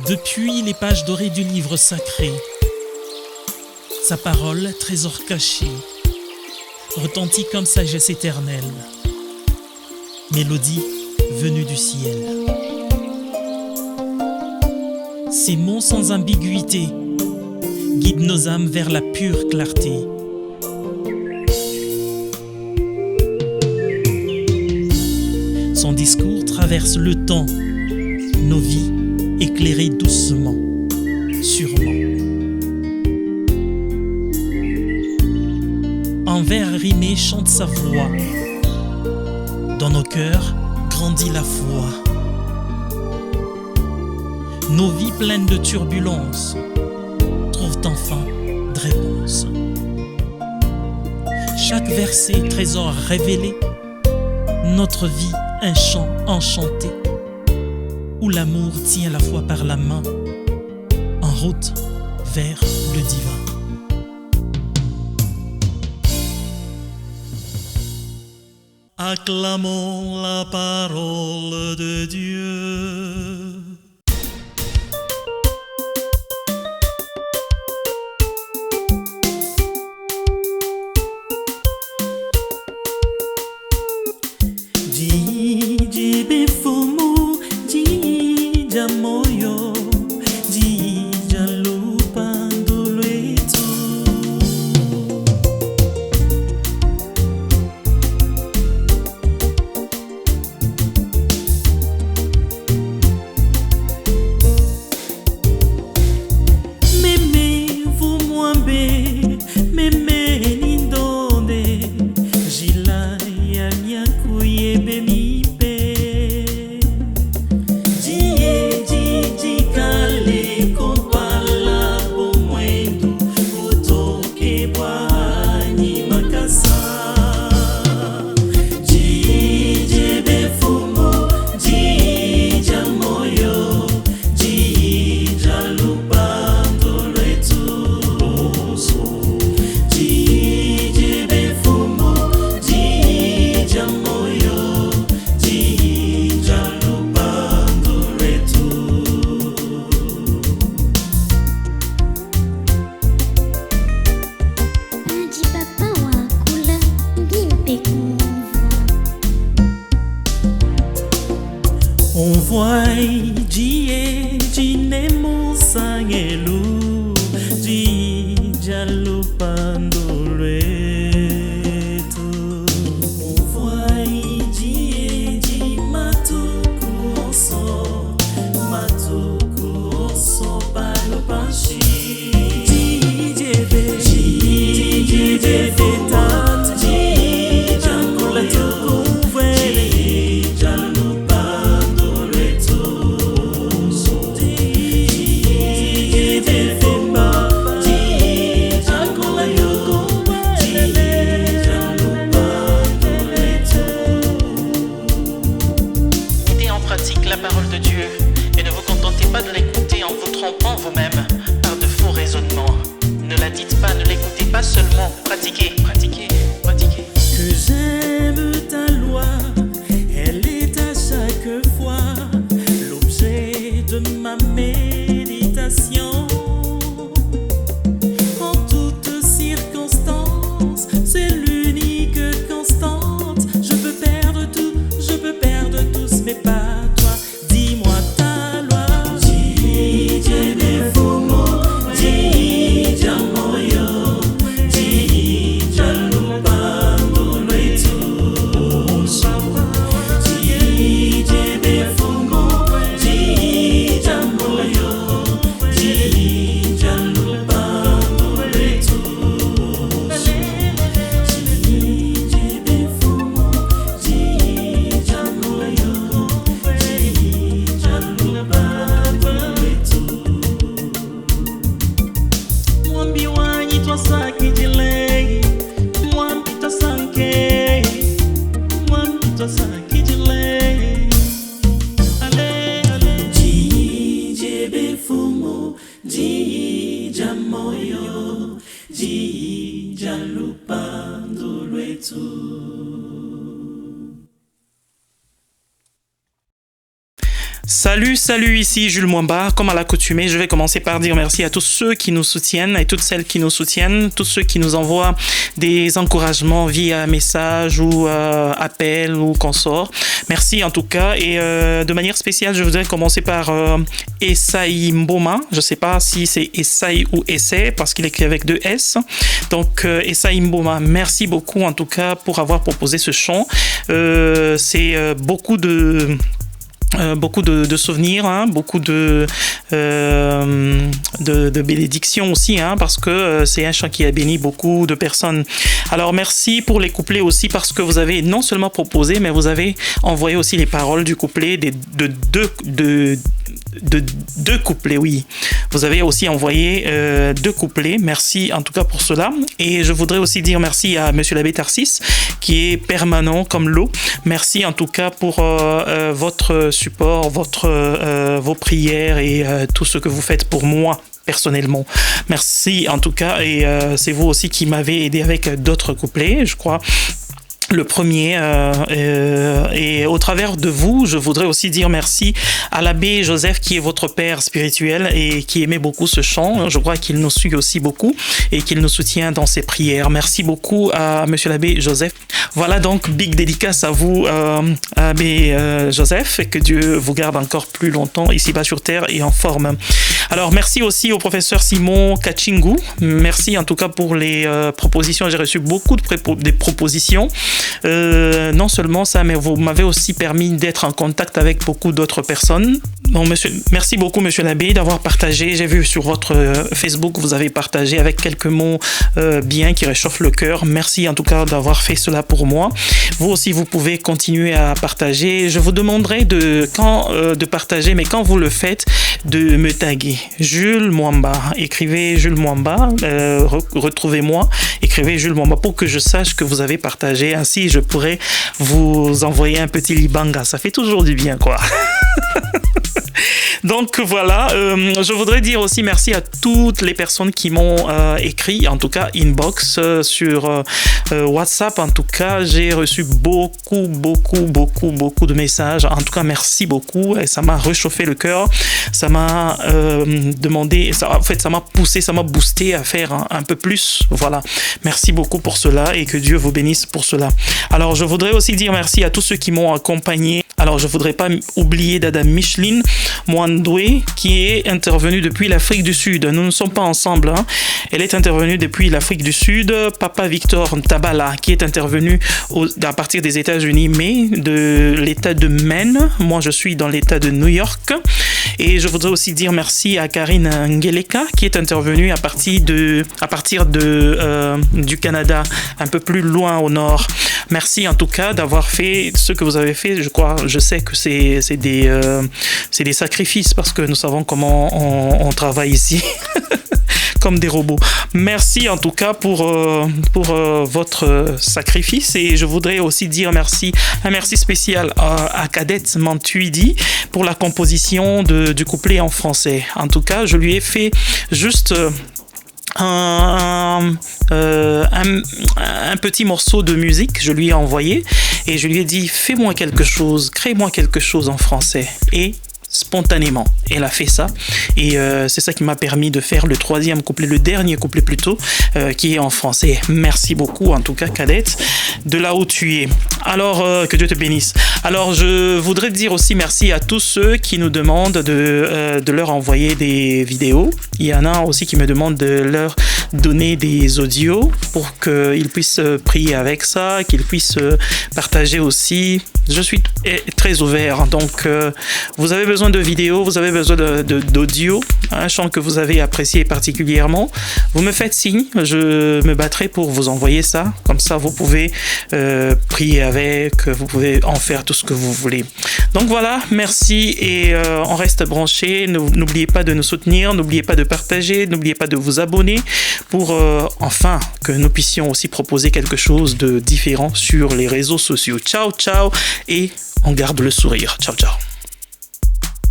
Depuis les pages dorées du livre sacré, sa parole, trésor caché, retentit comme sagesse éternelle, mélodie venue du ciel. Ces mots sans ambiguïté guident nos âmes vers la pure clarté. Son discours traverse le temps, nos vies éclairées doucement, sûrement. Un vers rimé chante sa voix. Dans nos cœurs grandit la foi. Nos vies pleines de turbulences trouvent enfin de réponses. Chaque verset trésor révélé, notre vie un chant enchanté, où l'amour tient la foi par la main, en route vers le divin. Acclamons la parole de Dieu. Jiji fumu, jija moyo, jija lupando lwetu. Meme vumwambe, meme nindonde, jila ya nyaku yebe mipe. Jie jiji kale kompala bomwendo, utoke bwanyi makasa. Jije befumo, jija moyo, jija lupando lwetu. Jije befumo, jija moyo, jija lupando lwetu. Aji papa wakula ngimpe kumvwa. On voit jie jine musangelu, jija lupando lwetu. On voit jie ji matuku oso palo panshi. Jije be tat, jija kula tukumvele, jija lupando lwetu. Jije be fema, jija kula tukumvele, jija lupando lwetu. Mettez en pratique la parole de Dieu et ne vous contentez pas de l'écouter en vous trompant vous-même par de faux raisonnements. Ne la dites pas, ne l'écoutez pas seulement, pratiquez, pratiquez, pratiquez. Que j'aime ta loi, elle est à chaque fois l'objet de ma méditation. En toutes circonstances, c'est l'unique constante. Je peux perdre tous, mais pas toi. Dis-moi ta loi. Jije befumo, jija moyo, jija lupando lwetu. Jije befumo, jija moyo, jija lupando lwetu. Jije befumo, jija moyo, jija lupando lwetu. Mwambi wanyi twasaki jilei, mwambi twasanke, mwambi twasaki jilei. Ale, ale. Jije befumo, jija moyo, jija lupando lwetu. Salut, ici Jules Mwamba. Comme à l'accoutumée, je vais commencer par dire merci à tous ceux qui nous soutiennent et toutes celles qui nous soutiennent, tous ceux qui nous envoient des encouragements via message ou appel ou consort. Merci en tout cas. Et de manière spéciale, je voudrais commencer par Esaï Mboma. Je ne sais pas si c'est Esaï ou Essay parce qu'il écrit avec 2 S. Donc Esaï Mboma, merci beaucoup en tout cas pour avoir proposé ce chant. C'est beaucoup de souvenirs, hein, beaucoup de bénédictions aussi, hein, parce que c'est un chant qui a béni beaucoup de personnes. Alors merci pour les couplets aussi, parce que vous avez non seulement proposé, mais vous avez envoyé aussi les paroles du couplet de deux couplets, oui. Vous avez aussi envoyé 2 couplets. Merci en tout cas pour cela. Et je voudrais aussi dire merci à Monsieur l'abbé Tarsis, qui est permanent comme l'eau. Merci en tout cas pour votre support, vos prières et tout ce que vous faites pour moi personnellement. Merci en tout cas. Et c'est vous aussi qui m'avez aidé avec d'autres couplets, je crois. Le premier, et au travers de vous, je voudrais aussi dire merci à l'abbé Joseph, qui est votre père spirituel et qui aimait beaucoup ce chant. Je crois qu'il nous suit aussi beaucoup et qu'il nous soutient dans ses prières. Merci beaucoup à monsieur l'abbé Joseph. Voilà donc, big dédicace à vous, abbé Joseph, et que Dieu vous garde encore plus longtemps ici-bas sur terre et en forme. Alors, merci aussi au professeur Simon Kachingu. Merci en tout cas pour les propositions. J'ai reçu beaucoup de propositions. Non seulement ça, mais vous m'avez aussi permis d'être en contact avec beaucoup d'autres personnes. Donc, merci beaucoup, monsieur l'abbé, d'avoir partagé. J'ai vu sur votre Facebook, vous avez partagé avec quelques mots bien qui réchauffent le cœur. Merci en tout cas d'avoir fait cela pour moi. Vous aussi, vous pouvez continuer à partager. Je vous demanderai de partager, mais quand vous le faites, de me taguer. Jules Mwamba. Écrivez Jules Mwamba. Retrouvez-moi. Écrivez Jules Mwamba pour que je sache que vous avez partagé. Ainsi, je pourrais vous envoyer un petit libanga. Ça fait toujours du bien, quoi. Donc voilà, je voudrais dire aussi merci à toutes les personnes qui m'ont écrit, en tout cas inbox sur WhatsApp. En tout cas, j'ai reçu beaucoup de messages. En tout cas, merci beaucoup. Et ça m'a réchauffé le cœur. Ça m'a demandé, en fait, ça m'a poussé, ça m'a boosté à faire un peu plus. Voilà. Merci beaucoup pour cela et que Dieu vous bénisse pour cela. Alors, je voudrais aussi dire merci à tous ceux qui m'ont accompagné. Alors, je ne voudrais pas oublier Dada Micheline Mwandoué, qui est intervenue depuis l'Afrique du Sud. Nous ne sommes pas ensemble, hein. Elle est intervenue depuis l'Afrique du Sud. Papa Victor Tabala, qui est intervenu à partir des États-Unis, mais de l'État de Maine. Moi, je suis dans l'État de New York. Et je voudrais aussi dire merci à Karine Ngeleka, qui est intervenue à partir du Canada, un peu plus loin au nord. Merci en tout cas d'avoir fait ce que vous avez fait. Je sais que c'est des sacrifices, parce que nous savons comment on travaille ici. Comme des robots. Merci en tout cas pour votre sacrifice, et je voudrais aussi dire un merci spécial à Kadette Mantuidi pour la composition du couplet en français. En tout cas, je lui ai fait juste un petit morceau de musique, je lui ai envoyé et je lui ai dit: fais-moi quelque chose, crée-moi quelque chose en français. Et spontanément, elle a fait ça, et c'est ça qui m'a permis de faire le dernier couplet plutôt, qui est en français. Merci beaucoup en tout cas, Kadette, de là où tu es. Alors, que Dieu te bénisse. Alors, je voudrais dire aussi merci à tous ceux qui nous demandent de leur envoyer des vidéos. Il y en a aussi qui me demandent de leur donner des audios pour qu'ils puissent prier avec ça, qu'ils puissent partager aussi. Je suis très ouvert, donc vous avez besoin de vidéos, vous avez besoin d'audio, un chant que vous avez apprécié particulièrement, vous me faites signe, je me battrai pour vous envoyer ça. Comme ça, vous pouvez prier avec, vous pouvez en faire tout ce que vous voulez. Donc voilà, merci, et on reste branchés. N'oubliez pas de nous soutenir, n'oubliez pas de partager, n'oubliez pas de vous abonner pour enfin que nous puissions aussi proposer quelque chose de différent sur les réseaux sociaux. Ciao, ciao, et on garde le sourire. Ciao, ciao.